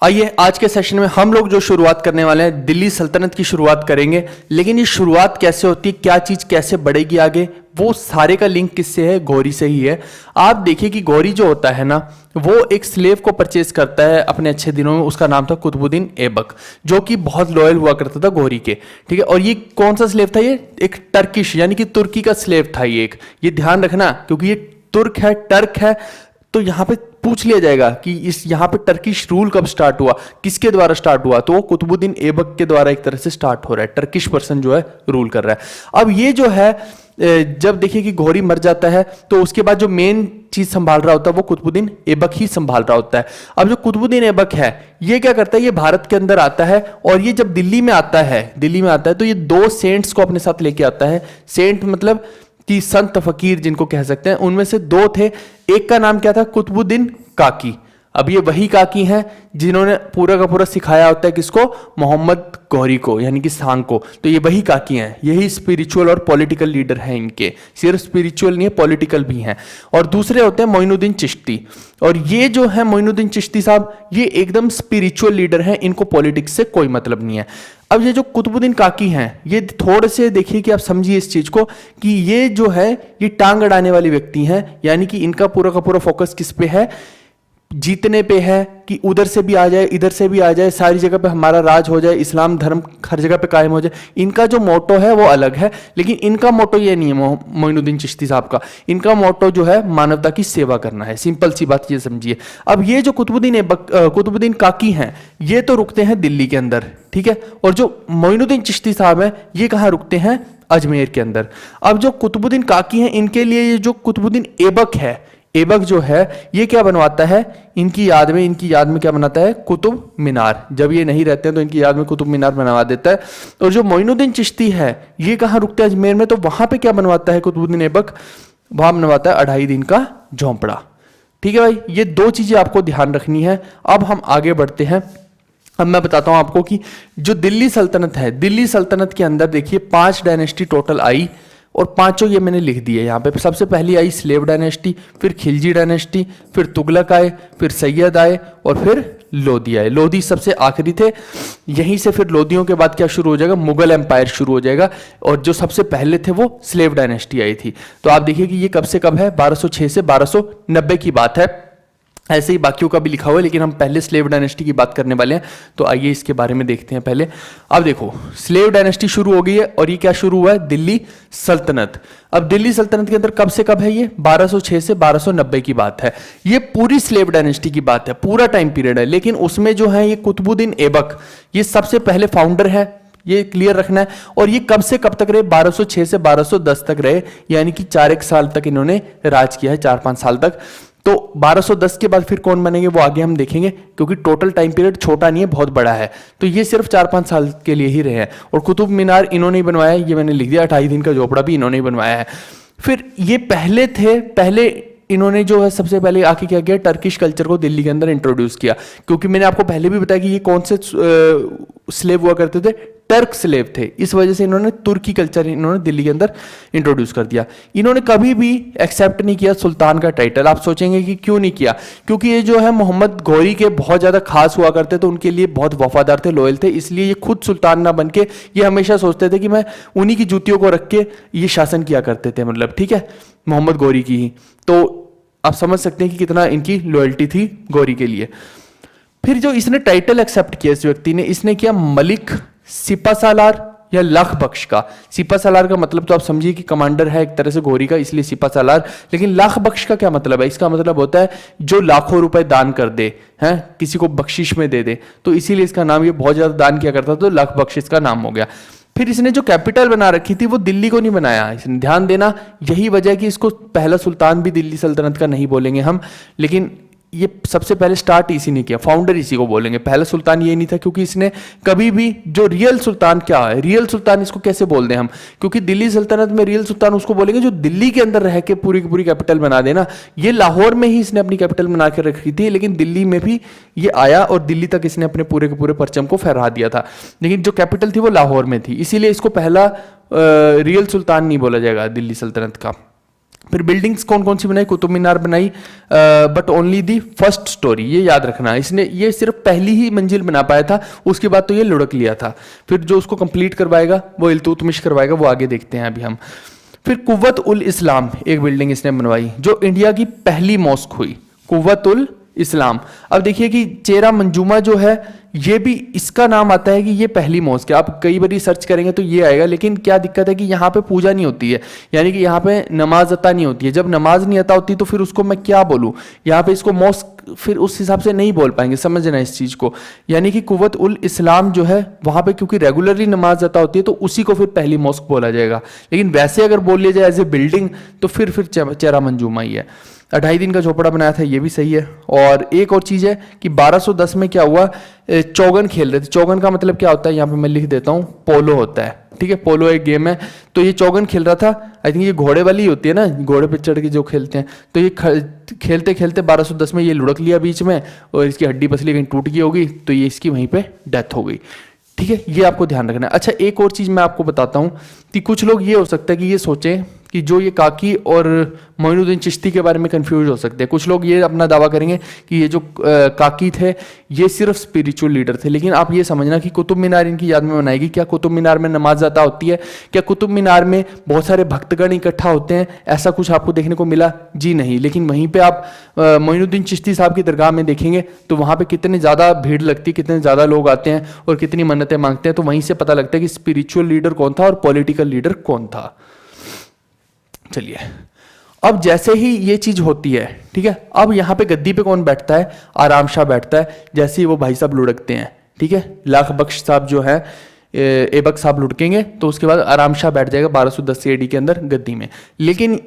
आइए आज के सेशन में हम लोग जो शुरुआत करने वाले हैं दिल्ली सल्तनत की शुरुआत करेंगे। लेकिन ये शुरुआत कैसे होती है, क्या चीज कैसे बढ़ेगी आगे, वो सारे का लिंक किससे है? गौरी से ही है। आप देखिए कि गौरी जो होता है ना, वो एक स्लेव को परचेज करता है अपने अच्छे दिनों में। उसका नाम था कुतुबुद्दीन ऐबक, जो कि बहुत लॉयल हुआ करता था गौरी के। ठीक है, और ये कौन सा स्लेव था? ये एक टर्किश यानी कि तुर्की का स्लेव था ये ध्यान रखना, क्योंकि ये तुर्क है, टर्क है। तो यहां पे पूछ लिया जाएगा कि इस यहाँ पे टर्किश रूल कब स्टार्ट हुआ, किसके द्वारा स्टार्ट हुआ? तो वो कुतुबुद्दीन ऐबक के द्वारा एक तरह से स्टार्ट हो रहा है। टर्किश पर्सन जो है रूल कर रहा है। अब ये जो है, जब देखिए कि गौरी मर जाता है तो उसके बाद जो मेन चीज संभाल रहा होता है वो कुतुबुद्दीन ऐबक ही संभाल रहा होता है। अब जो कुतुबुद्दीन ऐबक है ये क्या करता है, ये भारत के अंदर आता है और ये जब दिल्ली में आता है तो ये दो सेंट्स को अपने साथ लेके आता है। सेंट मतलब कि संत फकीर जिनको कह सकते हैं, उनमें से दो थे। एक का नाम क्या था? कुतुबुद्दीन काकी। अब ये वही काकी हैं जिन्होंने पूरा का पूरा सिखाया होता है किसको? मोहम्मद गौरी को, यानी कि सांग को। तो ये वही काकी हैं, यही स्पिरिचुअल और पॉलिटिकल लीडर हैं इनके। सिर्फ स्पिरिचुअल नहीं है, पॉलिटिकल भी हैं। और दूसरे होते हैं मोइनुद्दीन चिश्ती। और ये जो है मोइनुद्दीन चिश्ती साहब, ये एकदम स्पिरिचुअल लीडर हैं, इनको पॉलिटिक्स से कोई मतलब नहीं है। अब ये जो कुतुबुद्दीन काकी हैं, ये थोड़े से देखिए कि आप समझिए इस चीज को कि ये जो है ये टांग अड़ाने वाले व्यक्ति हैं। यानी कि इनका पूरा का पूरा फोकस किस पे है? जीतने पे है, कि उधर से भी आ जाए, इधर से भी आ जाए, सारी जगह पे हमारा राज हो जाए, इस्लाम धर्म हर जगह पे कायम हो जाए। इनका जो मोटो है वो अलग है, लेकिन इनका मोटो ये नहीं है मोइनुद्दीन चिश्ती साहब का। इनका मोटो जो है मानवता की सेवा करना है। सिंपल सी बात ये समझिए। अब ये जो कुतुबुद्दीन काकी हैं, ये तो रुकते हैं दिल्ली के अंदर, ठीक है। और जो मोइनुद्दीन चिश्ती साहब है, ये कहाँ रुकते हैं? अजमेर के अंदर। अब जो कुतुबुद्दीन काकी हैं, इनके लिए ये जो कुतुबुद्दीन ऐबक है, ऐबक जो है ये क्या बनवाता है? इनकी याद में क्या बनाता है? कुतुब मीनार। जब ये नहीं रहते हैं तो इनकी याद में कुतुब मीनार बनवा देता है। और जो मोइनुद्दीन चिश्ती है, ये कहाँ रुकते हैं? अजमेर में। तो वहां पे क्या बनवाता है कुतुबुद्दीन ऐबक? वहां बनवाता है 2.5 दिन का झोंपड़ा। ठीक है भाई, ये दो चीजें आपको ध्यान रखनी है। अब हम आगे बढ़ते हैं। अब मैं बताता हूं आपको कि जो दिल्ली सल्तनत है, दिल्ली सल्तनत के अंदर देखिए 5 डायनेस्टी टोटल आई, और पांचों ये मैंने लिख दिए यहाँ पे। सबसे पहली आई स्लेव डायनेस्टी, फिर खिलजी डायनेस्टी, फिर तुगलक आए, फिर सैयद आए, और फिर लोधी आए। लोधी सबसे आखिरी थे। यहीं से फिर लोधियों के बाद क्या शुरू हो जाएगा? मुगल एम्पायर शुरू हो जाएगा। और जो सबसे पहले थे वो स्लेव डायनेस्टी आई थी। तो आप देखिए कि ये कब से कब है? 1206 से 1290 की बात है। ऐसे ही बाकियों का भी लिखा हुआ है, लेकिन हम पहले स्लेव डायनेस्टी की बात करने वाले हैं। तो आइए इसके बारे में देखते हैं पहले। अब देखो, स्लेव डायनेस्टी शुरू हो गई है, और ये क्या शुरू हुआ है? दिल्ली सल्तनत। अब दिल्ली सल्तनत के अंदर कब से कब है ये? 1206 से 1290 की बात है। ये पूरी स्लेव डायनेस्टी की बात है, पूरा टाइम पीरियड है। लेकिन उसमें जो है ये कुतुबुद्दीन ऐबक, ये सबसे पहले फाउंडर है, ये क्लियर रखना है। और ये कब से कब तक रहे? 1206 से 1210 तक रहे, यानी कि 4 साल तक इन्होंने राज किया है, 4-5 साल तक। तो 1210 के बाद फिर कौन बनेंगे वो आगे हम देखेंगे, क्योंकि टोटल टाइम पीरियड छोटा नहीं है, बहुत बड़ा है। तो ये सिर्फ 4-5 साल के लिए ही रहे हैं। और कुतुब मीनार इन्होंने ही बनवाया है, ये मैंने लिख दिया। 28 दिन का झोपड़ा भी इन्होंने ही बनवाया है। फिर ये पहले इन्होंने जो है सबसे पहले आके क्या किया? टर्किश कल्चर को दिल्ली के अंदर इंट्रोड्यूस किया। क्योंकि मैंने आपको पहले भी बताया कि ये कौन से स्लेव हुआ करते थे? टर्क स्लेव थे। इस वजह से इन्होंने तुर्की कल्चर इन्होंने दिल्ली के अंदर इंट्रोड्यूस कर दिया। इन्होंने कभी भी एक्सेप्ट नहीं किया सुल्तान का टाइटल। आप सोचेंगे कि क्यों नहीं किया? क्योंकि ये जो है मोहम्मद गौरी के बहुत ज्यादा खास हुआ करते थे, उनके लिए बहुत वफादार थे, लॉयल थे। इसलिए ये खुद सुल्तान ना बन के ये हमेशा सोचते थे कि मैं उन्हीं की जूतियों को रख के ये शासन किया करते थे, मतलब ठीक है, मोहम्मद गौरी की ही। तो आप समझ सकते हैं कि कितना इनकी लॉयल्टी थी गौरी के लिए। फिर जो इसने टाइटल एक्सेप्ट किया इस व्यक्ति ने, इसने किया मलिक सिपा-सालार या लख बख्श का। सिपा-सालार का मतलब तो आप समझिए कि कमांडर है एक तरह से गौरी का, इसलिए सिपा-सालार। लेकिन लख बख्श का क्या मतलब है? इसका मतलब होता है जो लाखों रुपए दान कर दे, हैं, किसी को बख्शिश में दे दे। तो इसीलिए इसका नाम, ये बहुत ज्यादा दान किया करता था, तो लख बख्श इसका नाम हो गया। फिर इसने जो कैपिटल बना रखी थी वो दिल्ली को नहीं बनाया इसने, ध्यान देना। यही वजह है कि इसको पहला सुल्तान भी दिल्ली सल्तनत का नहीं बोलेंगे हम, लेकिन ये सबसे पहले स्टार्ट इसी ने किया, फाउंडर इसी को बोलेंगे। पहला सुल्तान ये नहीं था, क्योंकि इसने कभी भी जो रियल सुल्तान क्या है, रियल सुल्तान इसको कैसे बोल दें हम? क्योंकि दिल्ली सल्तनत में रियल सुल्तान उसको बोलेंगे जो दिल्ली के अंदर रह के पूरी की पूरी कैपिटल बना देना। ये लाहौर में ही इसने अपनी कैपिटल बना के रखी थी, लेकिन दिल्ली में भी ये आया और दिल्ली तक इसने अपने पूरे के पूरे परचम को फहरा दिया था। लेकिन जो कैपिटल थी वो लाहौर में थी, इसीलिए इसको पहला रियल सुल्तान नहीं बोला जाएगा दिल्ली सल्तनत का। फिर बिल्डिंग्स कौन कौन सी बनाई, कुतुब मीनार बनाई, but only the first story, ये याद रखना। इसने ये सिर्फ पहली ही मंजिल बना पाया था, उसके बाद तो ये लुढ़क लिया था। फिर जो उसको कंप्लीट करवाएगा वो इल्तुतमिश करवाएगा, वो आगे देखते हैं अभी हम। फिर कुव्वत उल इस्लाम एक बिल्डिंग इसने बनवाई, जो इंडिया की पहली मॉस्क हुई, कुव्वत उल इस्लाम। अब देखिए कि चेहरा मंजूमा जो है, ये भी इसका नाम आता है कि ये पहली मॉस्क है। आप कई बार सर्च करेंगे तो ये आएगा, लेकिन क्या दिक्कत है कि यहाँ पे पूजा नहीं होती है, यानी कि यहाँ पे नमाज अता नहीं होती है। जब नमाज नहीं अता होती तो फिर उसको मैं क्या बोलूँ, यहाँ पे इसको मॉस्क फिर उस हिसाब से नहीं बोल पाएंगे, समझना इस चीज़ को। यानी कि कुव्वत उल इस्लाम जो है वहाँ पे क्योंकि रेगुलरली नमाज अता होती है तो उसी को फिर पहली मॉस्क बोला जाएगा। लेकिन वैसे अगर बोल लिया जाए एज ए बिल्डिंग तो फिर चेहरा मंजूमा ही है। 2.5 दिन का झोपड़ा बनाया था, ये भी सही है। और एक और चीज़ है कि 1210 में क्या हुआ, चौगन खेल रहे थे। चौगन का मतलब क्या होता है, यहाँ पे मैं लिख देता हूँ, पोलो होता है, ठीक है, पोलो एक गेम है। तो ये चौगन खेल रहा था, आई थिंक ये घोड़े वाली होती है ना, घोड़े पे चढ़ के जो खेलते हैं। तो ये खेलते खेलते 1210 में ये लुढ़क लिया बीच में, और इसकी हड्डी पसली कहीं टूट गई होगी, तो ये इसकी वहीं पर डेथ हो गई, ठीक है। ये आपको ध्यान रखना है। अच्छा, एक और चीज़ मैं आपको बताता हूँ कि कुछ लोग ये हो सकता है कि ये सोचें कि जो ये काकी और मोइनुद्दीन चिश्ती के बारे में कंफ्यूज हो सकते हैं। कुछ लोग ये अपना दावा करेंगे कि ये जो काकी थे ये सिर्फ स्पिरिचुअल लीडर थे, लेकिन आप ये समझना कि कुतुब मीनार इनकी याद में बनाएगी। क्या कुतुब मीनार में नमाज अता होती है? क्या कुतुब मीनार में बहुत सारे भक्तगण इकट्ठा होते हैं? ऐसा कुछ आपको देखने को मिला? जी नहीं। लेकिन वहीं पर आप मोइनुद्दीन चिश्ती साहब की दरगाह में देखेंगे तो वहाँ पर कितनी ज़्यादा भीड़ लगती है, कितने ज़्यादा लोग आते हैं और कितनी मन्नतें मांगते हैं। तो वहीं से पता लगता है कि स्पिरिचुअल लीडर कौन था और पॉलिटिकल लीडर कौन था। चलिए, अब जैसे ही ये चीज होती है, ठीक है, अब यहां पे गद्दी पे कौन बैठता है? आराम शाह बैठता है। जैसे ही वो भाई साहब लुढ़कते हैं, ठीक है, लाख बख्श साहब जो है, ऐबक साहब लुढ़केंगे तो उसके बाद आराम शाह बैठ जाएगा 1210 AD के अंदर गद्दी में। लेकिन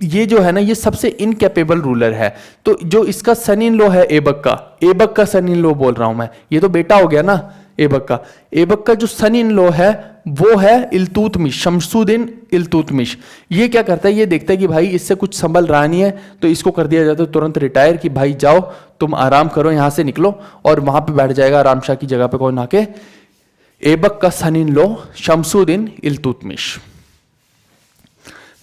ये जो है ना, ये सबसे इनकैपेबल रूलर है। तो जो इसका सन इन लॉ है ऐबक का सन इन लॉ बोल रहा हूं मैं, ये तो बेटा हो गया ना ऐबक का जो सन इन लॉ है वो है इल्तुतमिश, शमसुद्दीन इल्तुतमिश। ये क्या करता है, ये देखता है कि भाई इससे कुछ संभल रहा नहीं है, तो इसको कर दिया जाता है तुरंत रिटायर कि भाई जाओ तुम आराम करो, यहां से निकलो। और वहां पे बैठ जाएगा आराम शाह की जगह पे कौन आके? ऐबक का सन इन लॉ शमसुद्दीन इल्तुतमिश।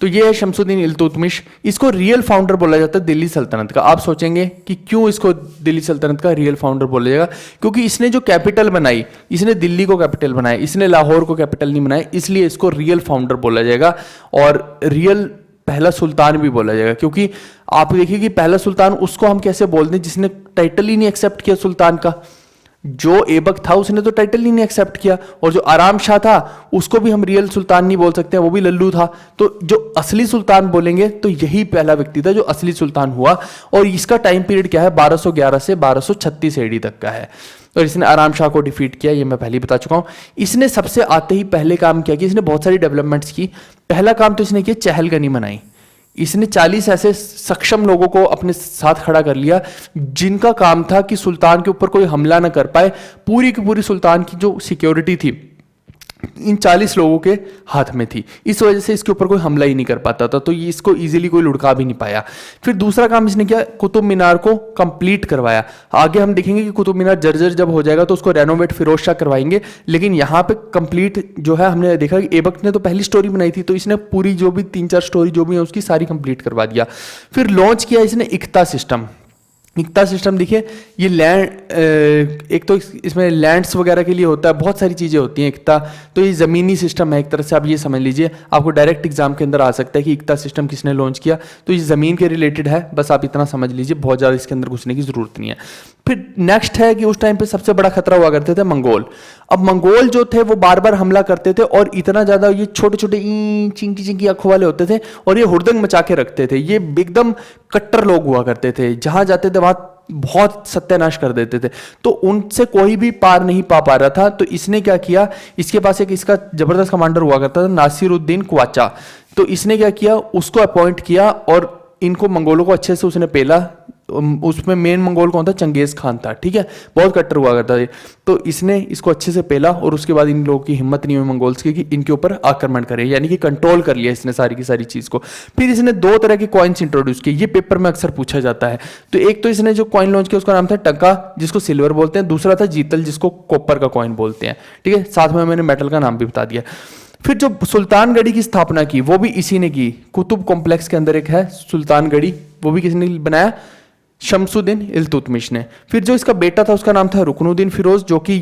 तो ये है शमसुद्दीन इल्तुतमिश। इसको रियल फाउंडर बोला जाता है दिल्ली सल्तनत का। आप सोचेंगे कि क्यों इसको दिल्ली सल्तनत का रियल फाउंडर बोला जाएगा? क्योंकि इसने जो कैपिटल बनाई, इसने दिल्ली को कैपिटल बनाया, इसने लाहौर को कैपिटल नहीं बनाया, इसलिए इसको रियल फाउंडर बोला जाएगा और रियल पहला सुल्तान भी बोला जाएगा। क्योंकि आप देखिए कि पहला सुल्तान उसको हम कैसे बोलते हैं जिसने टाइटल ही नहीं एक्सेप्ट किया सुल्तान का। जो ऐबक था उसने तो टाइटल ही नहीं एक्सेप्ट किया, और जो आराम शाह था उसको भी हम रियल सुल्तान नहीं बोल सकते, वो भी लल्लू था। तो जो असली सुल्तान बोलेंगे तो यही पहला व्यक्ति था जो असली सुल्तान हुआ। और इसका टाइम पीरियड क्या है? 1211 से 1236 AD तक का है। और इसने आराम शाह को डिफीट किया, ये मैं पहले ही बता चुका हूं। इसने सबसे आते ही पहले काम किया कि इसने बहुत सारी डेवलपमेंट्स की। पहला काम तो इसने किया, चहलगनी बनाई। इसने 40 ऐसे सक्षम लोगों को अपने साथ खड़ा कर लिया जिनका काम था कि सुल्तान के ऊपर कोई हमला ना कर पाए। पूरी की पूरी सुल्तान की जो सिक्योरिटी थी इन 40 लोगों के हाथ में थी। इस वजह से इसके ऊपर कोई हमला ही नहीं कर पाता था, तो ये इसको इजीली कोई लुढ़का भी नहीं पाया। फिर दूसरा काम इसने किया, कुतुब मीनार को कंप्लीट करवाया। आगे हम देखेंगे कि कुतुब मीनार जर्जर जब हो जाएगा तो उसको रेनोवेट फिरोज शाह करवाएंगे, लेकिन यहाँ पे कंप्लीट जो है हमने देखा कि ऐबक ने तो पहली स्टोरी बनाई थी, तो इसने पूरी जो भी 3-4 स्टोरी जो भी है उसकी सारी कंप्लीट करवा दिया। फिर लॉन्च किया इसने इक्ता सिस्टम। इक्ता सिस्टम देखिए, ये लैंड एक तो इसमें लैंड्स वगैरह के लिए होता है, बहुत सारी चीज़ें होती हैं इक्ता। तो ये ज़मीनी सिस्टम है एक तरह से, आप ये समझ लीजिए। आपको डायरेक्ट एग्जाम के अंदर आ सकता है कि इक्ता सिस्टम किसने लॉन्च किया, तो ये ज़मीन के रिलेटेड है, बस आप इतना समझ लीजिए, बहुत ज़्यादा इसके अंदर घुसने की ज़रूरत नहीं है। फिर नेक्स्ट है कि उस टाइम पे सबसे बड़ा खतरा हुआ करते थे मंगोल। अब मंगोल जो थे वो बार बार हमला करते थे, और इतना ज़्यादा ये छोटे छोटे चिंकी चिंकी आंखों वाले होते थे, और ये हुड़दंग मचा के रखते थे। ये एकदम कट्टर लोग हुआ करते थे, जहाँ जाते थे वहाँ बहुत सत्यानाश कर देते थे। तो उनसे कोई भी पार नहीं पा रहा था। तो इसने क्या किया, इसके पास एक इसका जबरदस्त कमांडर हुआ करता था नासिरुद्दीन क्वाचा। तो इसने क्या किया, उसको अपॉइंट किया और इनको मंगोलों को अच्छे से उसने पेला। उसमें मेन मंगोल कौन था? चंगेज खान था, ठीक है, बहुत कट्टर हुआ करता था। तो इसने इसको अच्छे से पेला, और उसके बाद इन लोगों की हिम्मत नहीं हुई मंगोल्स की कि इनके ऊपर आक्रमण करे, यानी कि कंट्रोल कर लिया इसने सारी की सारी चीज को। फिर इसने 2 तरह के कॉइन्स इंट्रोड्यूस किए, ये पेपर में अक्सर पूछा जाता है। तो एक तो इसने जो कॉइन लॉन्च किया उसका नाम था टका, जिसको सिल्वर बोलते हैं। दूसरा था जीतल, जिसको कॉपर का कॉइन बोलते हैं, ठीक है। साथ में मैंने मेटल का नाम भी बता दिया। फिर जो सुल्तानगढ़ी की स्थापना की वो भी इसी ने की। कुतुब कॉम्प्लेक्स के अंदर एक है सुल्तानगढ़ी, वो भी किसने बनाया? शमसुद्दीन इल्तुतमिश ने। फिर जो इसका बेटा था उसका नाम था रुकनुद्दीन फिरोज, जो कि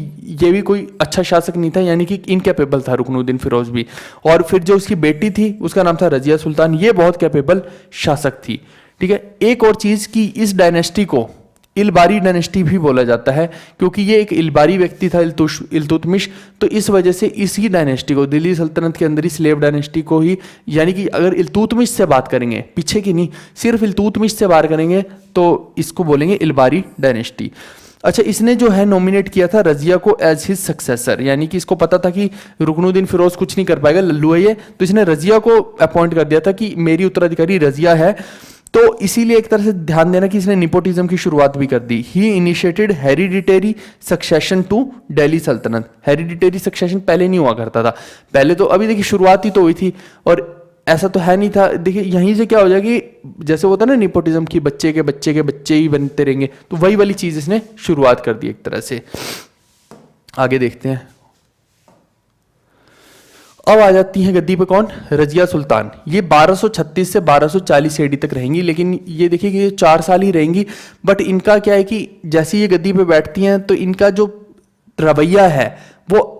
ये भी कोई अच्छा शासक नहीं था, यानी कि इनकैपेबल था रुकनुद्दीन फिरोज भी। और फिर जो उसकी बेटी थी उसका नाम था रजिया सुल्तान, ये बहुत कैपेबल शासक थी। ठीक है, एक और चीज की इस डायनेस्टी को इलबारी डायनेस्टी भी बोला जाता है, क्योंकि ये एक इलबारी व्यक्ति था इल्तुतमिश, तो इस वजह से इसी डायनेस्टी को, दिल्ली सल्तनत के अंदर ही स्लेव डायनेस्टी को ही, यानी कि अगर इल्तुतमिश से बात करेंगे, पीछे की नहीं, सिर्फ इल्तुतमिश से बात करेंगे तो इसको बोलेंगे इलबारी डायनेस्टी। अच्छा, इसने जो है नॉमिनेट किया था रजिया को एज हिज सक्सेसर, यानी कि इसको पता था कि रुकनुद्दीन फिरोज कुछ नहीं कर पाएगा, लल्लू है ये, तो इसने रजिया को अपॉइंट कर दिया था कि मेरी उत्तराधिकारी रजिया है। तो इसीलिए एक तरह से ध्यान देना कि इसने निपोटिज्म की शुरुआत भी कर दी। He initiated hereditary succession to Delhi sultanate. Hereditary succession पहले नहीं हुआ करता था, पहले तो अभी देखिए शुरुआत ही तो हुई थी, और ऐसा तो है नहीं था। देखिए यहीं से क्या हो जाएगी, जैसे होता है ना निपोटिज्म की, बच्चे के बच्चे के बच्चे ही बनते रहेंगे, तो वही वाली चीज इसने शुरुआत कर दी एक तरह से। आगे देखते हैं। अब आ जाती हैं गद्दी पे कौन? रजिया सुल्तान। ये 1236 से 1240 एडी तक रहेंगी, लेकिन ये देखिए कि ये 4 साल ही रहेंगी। बट इनका क्या है कि जैसे ये गद्दी पे बैठती हैं तो इनका जो रवैया है वो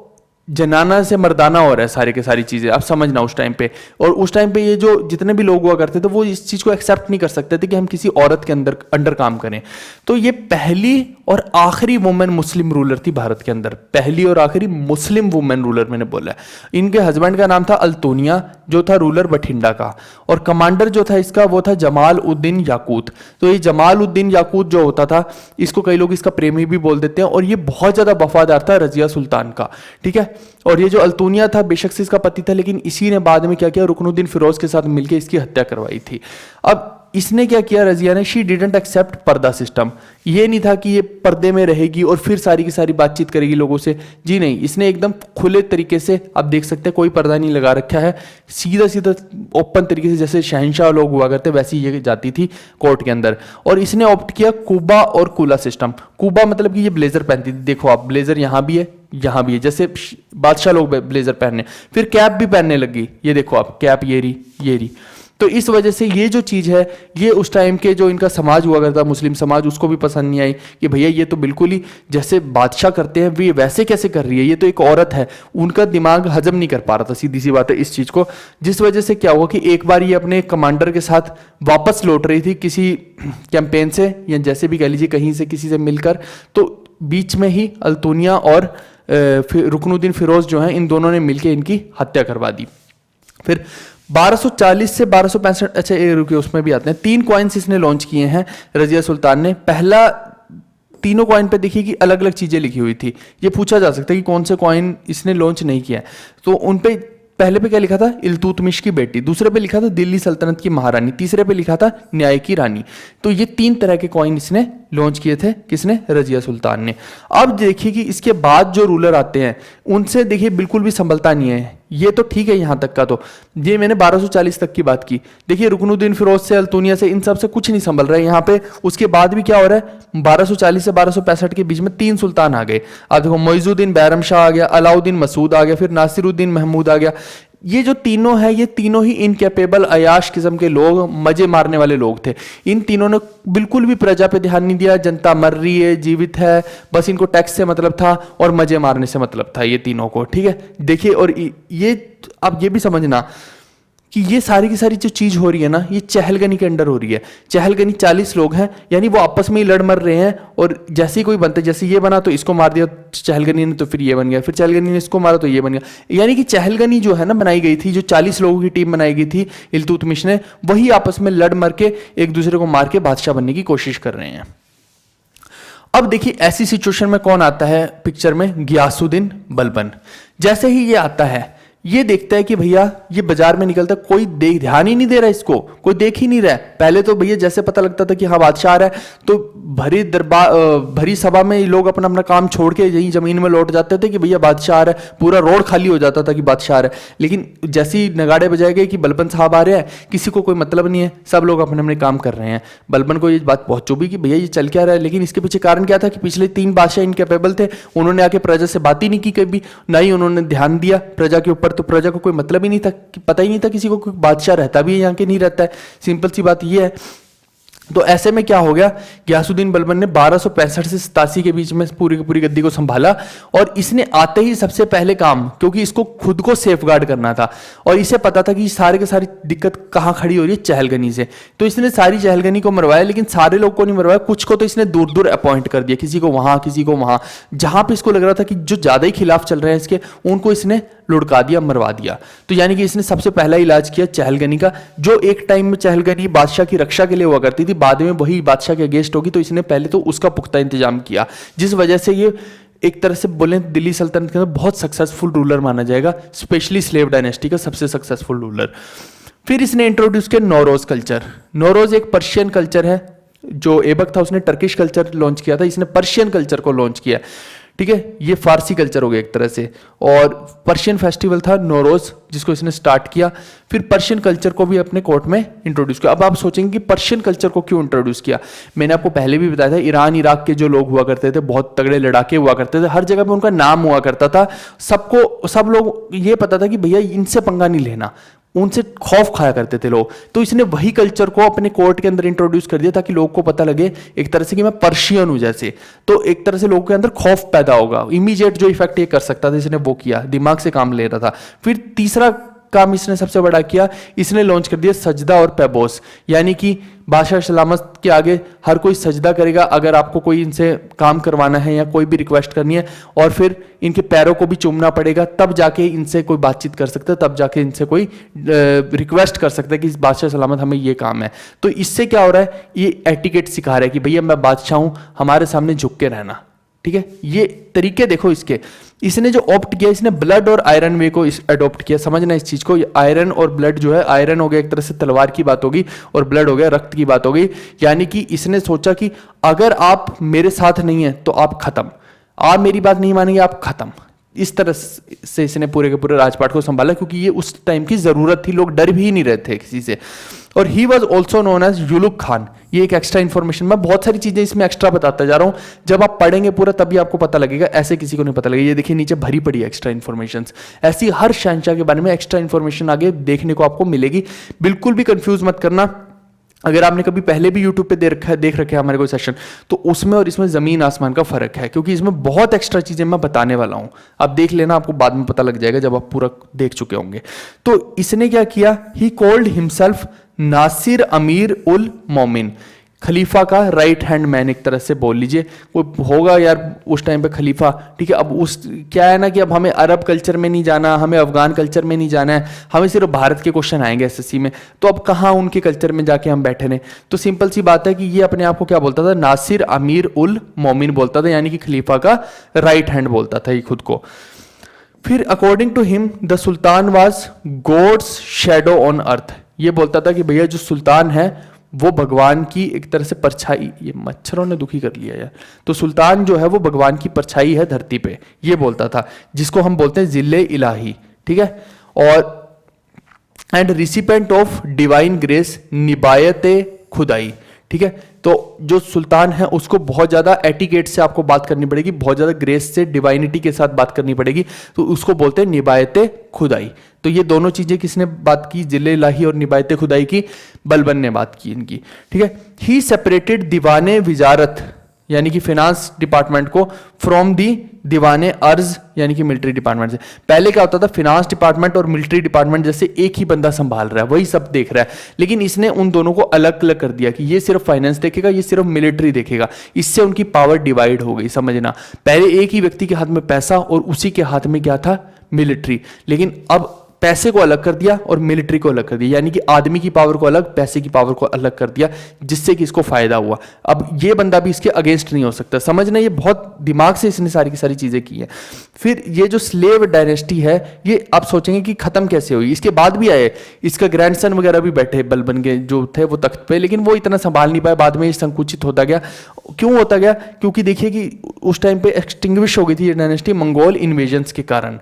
जनाना से मर्दाना हो रहा है, सारे के सारी चीजें आप समझना उस टाइम पे। और उस टाइम पे ये जो जितने भी लोग हुआ करते थे वो इस चीज को एक्सेप्ट नहीं कर सकते थे कि हम किसी औरत के अंडर काम करें। तो ये पहली और आखिरी वुमेन मुस्लिम रूलर थी भारत के अंदर, पहली और आखिरी मुस्लिम वुमेन रूलर मैंने बोला है। इनके हस्बैंड का नाम था अल्तोनिया, जो था रूलर बठिंडा का, और कमांडर जो था इसका वो था जमाल उद्दीन याकूत। तो ये जमाल उद्दीन याकूत जो होता था, इसको कई लोग इसका प्रेमी भी बोल देते हैं, और ये बहुत ज्यादा वफादार था रजिया सुल्तान का। ठीक है, और ये जो अल्तुनिया था बेशक से इसका पति था, लेकिन इसी ने बाद में क्या किया, रुकनुद्दीन फिरोज के साथ मिलकर इसकी हत्या करवाई थी। अब इसने क्या किया रजिया ने, शी डिडंट एक्सेप्ट पर्दा सिस्टम। ये नहीं था कि ये पर्दे में रहेगी और फिर सारी की सारी बातचीत करेगी लोगों से, जी नहीं, इसने एकदम खुले तरीके से, आप देख सकते हैं कोई पर्दा नहीं लगा रखा है, सीधा सीधा ओपन तरीके से, जैसे शहंशाह लोग हुआ करते वैसे ही ये जाती थी कोर्ट के अंदर। और इसने ऑप्ट किया कुबा और कुला सिस्टम। कुबा मतलब कि ये ब्लेजर पहनती थी, देखो आप ब्लेजर यहाँ भी है यहाँ भी है, जैसे बादशाह लोग ब्लेजर पहनने, फिर कैप भी पहनने लगी, ये देखो आप कैप ये रही। तो इस वजह से ये जो चीज है, ये उस टाइम के जो इनका समाज हुआ करता मुस्लिम समाज, उसको भी पसंद नहीं आई कि भैया ये तो बिल्कुल ही जैसे बादशाह करते हैं वे वैसे कैसे कर रही है, ये तो एक औरत है। उनका दिमाग हजम नहीं कर पा रहा था, सीधी सी बात है इस चीज को। जिस वजह से क्या हुआ कि एक बार ये अपने कमांडर के साथ वापस लौट रही थी किसी कैंपेन से, या जैसे भी कह लीजिए कहीं से किसी से मिलकर, तो बीच में ही अल्तुनिया और रुकनुद्दीन फिरोज जो हैं, इन दोनों ने मिलकर इनकी हत्या करवा दी। फिर 1240 से 1265, अच्छा ये रुके उसमें भी आते हैं। 3 कॉइन्स इसने लॉन्च किए हैं रजिया सुल्तान ने। पहला, तीनों कॉइन पे देखिए कि अलग अलग चीजें लिखी हुई थी, ये पूछा जा सकता है कि कौन से कॉइन इसने लॉन्च नहीं किया है। तो उन पे पहले पे क्या लिखा था, इल्तुतमिश की बेटी, दूसरे पे लिखा था दिल्ली सल्तनत की महारानी, तीसरे पे लिखा था न्याय की रानी। तो ये 3 तरह के कॉइन इसने लॉन्च किए थे, किसने, रजिया सुल्तान ने। अब देखिए कि इसके बाद जो रूलर आते हैं उनसे देखिए बिल्कुल भी संभलता नहीं है, ये तो ठीक है यहां तक का, तो ये मैंने 1240 तक की बात की। देखिए रुकनुद्दीन फिरोज से, अल्तुनिया से, इन सब से कुछ नहीं संभल रहा है यहाँ पे। उसके बाद भी क्या हो रहा है, 1240 से 1265 के बीच में 3 सुल्तान आ गए। अब देखो मोइजुद्दीन बैरम शाह आ गया, अलाउद्दीन मसूद आ गया, फिर नासिरुद्दीन महमूद आ गया। ये जो तीनों है, ये तीनों ही इनकेपेबल अयाश किस्म के लोग, मजे मारने वाले लोग थे। इन तीनों ने बिल्कुल भी प्रजा पे ध्यान नहीं दिया, जनता मर रही है, जीवित है, बस इनको टैक्स से मतलब था और मजे मारने से मतलब था, ये तीनों को। ठीक है, देखिए, और ये अब ये भी समझना कि ये सारी की सारी जो चीज हो रही है ना, ये चहलगनी के अंडर हो रही है। चहलगनी 40 लोग हैं, यानी वो आपस में ही लड़ मर रहे हैं, और जैसे ही कोई बनता है, जैसे ये बना तो इसको मार दिया चहलगनी ने, तो फिर ये बन गया, फिर चहलगनी ने इसको मारा तो ये बन गया। यानी कि चहलगनी जो है ना बनाई गई थी, जो 40 लोगों की टीम बनाई गई थी इल्तुतमिश ने, वही आपस में लड़ मर के एक दूसरे को मार के बादशाह बनने की कोशिश कर रहे हैं। अब देखिए ऐसी सिचुएशन में कौन आता है पिक्चर में, गियासुद्दीन बलबन। जैसे ही ये आता है, ये देखता है कि भैया ये बाजार में निकलता, कोई ध्यान ही नहीं दे रहा, इसको कोई देख ही नहीं रहा है। पहले तो भैया जैसे पता लगता था कि हाँ बादशाह आ रहा है, तो भरी दरबार, भरी सभा में लोग अपना अपना काम छोड़ के यही जमीन में लौट जाते थे कि भैया बादशाह आ रहा है, पूरा रोड खाली हो जाता था कि बादशाह आ रहा है। लेकिन जैसे ही नगाड़े बजाए गए कि बलबन साहब आ रहे हैं, किसी को कोई मतलब नहीं है, सब लोग अपने अपने काम कर रहे हैं। बलबन को ये बात बहुत चुभी कि भैया ये चल क्या रहा है। लेकिन इसके पीछे कारण क्या था कि पिछले 3 बादशाह इनकेपेबल थे, उन्होंने आके प्रजा से बात ही नहीं की कभी, ना ही उन्होंने ध्यान दिया प्रजा के ऊपर। पर तो प्रजा को कोई मतलब ही नहीं था, पता ही नहीं था किसी को कोई बादशाह रहता भी है यहाँ के नहीं रहता है। सिंपल सी बात ये है। तो ऐसे में क्या हो गया, गियासुद्दीन बलबन ने 1265 से 87 के बीच में पूरी की पूरी गद्दी को संभाला और इसने आते ही सबसे पहले काम, क्योंकि इसको खुद को सेफगार्ड करना था और इसे पता था कि सारे के सारी दिक्कत कहाँ खड़ी हो रही है, चहलगनी से, तो इसने सारी चहलगनी को मरवाया, लेकिन सारे लोग को नहीं मरवाया, कुछ को तो इसने दूर दूर अपॉइंट कर दिया, किसी को वहां किसी को वहां, जहां पे इसको लग रहा था कि जो ज्यादा ही खिलाफ चल रहे हैं इसके, उनको इसने लुढ़का दिया, मरवा दिया। तो यानी कि इसने सबसे पहला इलाज किया चहलगनी का, जो एक टाइम में चहलगनी बादशाह की रक्षा के लिए हुआ करती थी, बाद में वही बादशाह के अगेंस्ट होगी, तो इसने पहले तो उसका पुख्ता इंतजाम किया, जिस वजह से ये एक तरह से बोले दिल्ली सल्तनत के अंदर बहुत सक्सेसफुल रूलर माना जाएगा, स्पेशली स्लेव डायनेस्टी का सबसे सक्सेसफुल रूलर। फिर इसने इंट्रोड्यूस किया नौरोज कल्चर। नौरोज एक पर्शियन कल्चर है, जो ऐबक था उसने टर्किश कल्चर लॉन्च किया था, इसने पर्शियन कल्चर को लॉन्च किया। ठीक है, ये फारसी कल्चर हो गया एक तरह से, और पर्शियन फेस्टिवल था नौरोज जिसको इसने स्टार्ट किया। फिर पर्शियन कल्चर को भी अपने कोर्ट में इंट्रोड्यूस किया। अब आप सोचेंगे कि पर्शियन कल्चर को क्यों इंट्रोड्यूस किया, मैंने आपको पहले भी बताया था, ईरान इराक के जो लोग हुआ करते थे, बहुत तगड़े लड़ाके हुआ करते थे, हर जगह पे उनका नाम हुआ करता था, सब लोग ये पता था कि भैया इनसे पंगा नहीं लेना, उनसे खौफ खाया करते थे लोग। तो इसने वही कल्चर को अपने कोर्ट के अंदर इंट्रोड्यूस कर दिया ताकि लोगों को पता लगे एक तरह से कि मैं पर्शियन हूं जैसे, तो एक तरह से लोगों के अंदर खौफ पैदा होगा, इमीडिएट जो इफेक्ट ये कर सकता था इसने वो किया, दिमाग से काम ले रहा था। फिर तीसरा काम इसने सबसे बड़ा किया, इसने लॉन्च कर दिया सजदा और पैबोस, यानी कि बादशाह सलामत के आगे हर कोई सजदा करेगा अगर आपको कोई इनसे काम करवाना है या कोई भी रिक्वेस्ट करनी है, और फिर इनके पैरों को भी चूमना पड़ेगा, तब जाके इनसे कोई बातचीत कर सकता है, तब जाके इनसे कोई रिक्वेस्ट कर सकता है कि बादशाह सलामत हमें ये काम है। तो इससे क्या हो रहा है, ये एटिकेट सिखा रहा है कि भैया मैं बादशाह हूं, हमारे सामने झुक के रहना। ठीक है, ये तरीके देखो इसके। इसने जो ऑप्ट किया, इसने ब्लड और आयरन वे को अडॉप्ट किया। समझना इस चीज को, आयरन और ब्लड जो है, आयरन हो गया एक तरह से तलवार की बात होगी और ब्लड हो गया रक्त की बात होगी। यानी कि इसने सोचा कि अगर आप मेरे साथ नहीं है तो आप खत्म, आप मेरी बात नहीं मानेंगे आप खत्म। इस तरह से इसने पूरे के पूरे राजपाट को संभाला, क्योंकि ये उस टाइम की जरूरत थी, लोग डर भी नहीं रहे थे किसी से। और he was also known as Ulugh Khan. ये एक एक्स्ट्रा इन्फॉर्मेशन, मैं बहुत सारी चीजें इसमें एक्स्ट्रा बताता जा रहा हूं, जब आप पढ़ेंगे पूरा तभी आपको पता लगेगा, ऐसे किसी को नहीं पता लगेगा। ये देखिए नीचे भरी पड़ी है एक्स्ट्रा इन्फॉर्मेशन, ऐसी हर शहंशाह के बारे में एक्स्ट्रा इन्फॉर्मेशन आगे देखने को आपको मिलेगी। बिल्कुल भी कंफ्यूज मत करना। अगर आपने कभी पहले भी YouTube पे देख रखे हैं हमारे कोई सेशन, तो उसमें और इसमें जमीन आसमान का फर्क है, क्योंकि इसमें बहुत एक्स्ट्रा चीजें मैं बताने वाला हूं। आप देख लेना, आपको बाद में पता लग जाएगा जब आप पूरा देख चुके होंगे। तो इसने क्या किया, ही कॉल्ड हिमसेल्फ नासिर अमीर उल मोमिन, खलीफा का राइट हैंड मैन, एक तरह से बोल लीजिए। कोई होगा यार उस टाइम पे खलीफा, ठीक है। अब उस क्या है ना कि अब हमें अरब कल्चर में नहीं जाना, हमें अफगान कल्चर में नहीं जाना है, हमें सिर्फ भारत के क्वेश्चन आएंगे एसएससी में, तो अब कहाँ उनके कल्चर में जाके हम बैठे रहे। तो सिंपल सी बात है कि ये अपने आप को क्या बोलता था, नासिर अमीर उल मोमिन बोलता था, यानी कि खलीफा का राइट हैंड बोलता था ये खुद को। फिर according to him the sultan was god's shadow on earth. ये बोलता था कि भैया जो सुल्तान है वो भगवान की एक तरह से परछाई, ये मच्छरों ने दुखी कर लिया यार, तो सुल्तान जो है वो भगवान की परछाई है धरती पे, ये बोलता था, जिसको हम बोलते हैं जिले इलाही। ठीक है, और and recipient of divine grace निबायते खुदाई। ठीक है, तो जो सुल्तान है उसको बहुत ज्यादा एटिकेट से आपको बात करनी पड़ेगी, बहुत ज्यादा ग्रेस से डिवाइनिटी के साथ बात करनी पड़ेगी, तो उसको बोलते हैं निबायते खुदाई। तो ये दोनों चीजें किसने बात की, जिले इलाही और निबायते खुदाई की बलबन ने बात की इनकी। ठीक है, ही सेपरेटेड दीवाने विजारत यानी कि फाइनेंस डिपार्टमेंट को फ्रॉम दी दीवाने अर्ज यानी कि मिलिट्री डिपार्टमेंट से। पहले क्या होता था, फाइनेंस डिपार्टमेंट और मिलिट्री डिपार्टमेंट जैसे एक ही बंदा संभाल रहा है, वही सब देख रहा है, लेकिन इसने उन दोनों को अलग अलग कर दिया कि ये सिर्फ फाइनेंस देखेगा, ये सिर्फ मिलिट्री देखेगा। इससे उनकी पावर डिवाइड हो गई। समझना, पहले एक ही व्यक्ति के हाथ में पैसा और उसी के हाथ में क्या था, मिलिट्री, लेकिन अब पैसे को अलग कर दिया और मिलिट्री को अलग कर दिया, यानी कि आदमी की पावर को अलग, पैसे की पावर को अलग कर दिया, जिससे कि इसको फायदा हुआ। अब ये बंदा भी इसके अगेंस्ट नहीं हो सकता। समझना, ये बहुत दिमाग से इसने सारी की सारी चीजें की हैं। फिर ये जो स्लेव डायनेस्टी है, ये आप सोचेंगे कि खत्म कैसे हुई, इसके बाद भी आए, इसका ग्रैंडसन वगैरह भी बैठे बलबन के जो थे वो तख्त पे, लेकिन वो इतना संभाल नहीं पाए, बाद में ये संकुचित होता गया। क्यों होता गया, क्योंकि देखिए कि उस टाइम पे एक्सटिंग्विश हो गई थी ये डायनेस्टी मंगोल इन्वेजन्स के कारण।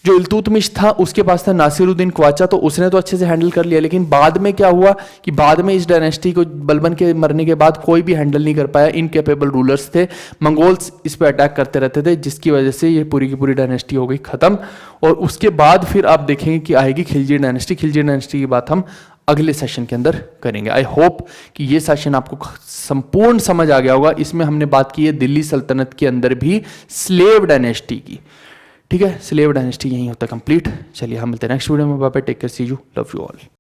जो इल्तुतमिश था उसके पास था नासिरुद्दीन ख्वाजा, तो उसने तो अच्छे से हैंडल कर लिया, लेकिन बाद में क्या हुआ कि बाद में इस डायनेस्टी को बलबन के मरने के बाद कोई भी हैंडल नहीं कर पाया। इनकेपेबल रूलर्स थे, मंगोल्स इस पर अटैक करते रहते थे, जिसकी वजह से ये पूरी की पूरी डायनेस्टी हो गई खत्म। और उसके बाद फिर आप देखेंगे कि आएगी खिलजी डायनेस्टी। खिलजी डायनेस्टी की बात हम अगले सेशन के अंदर करेंगे। आई होप कि ये सेशन आपको संपूर्ण समझ आ गया होगा। इसमें हमने बात की है दिल्ली सल्तनत के अंदर भी स्लेव डायनेस्टी की। ठीक है, स्लेव डायनेस्टी यही होता है कंप्लीट। चलिए हम मिलते हैं नेक्स्ट वीडियो में। Bye bye, take care, see you, love you all.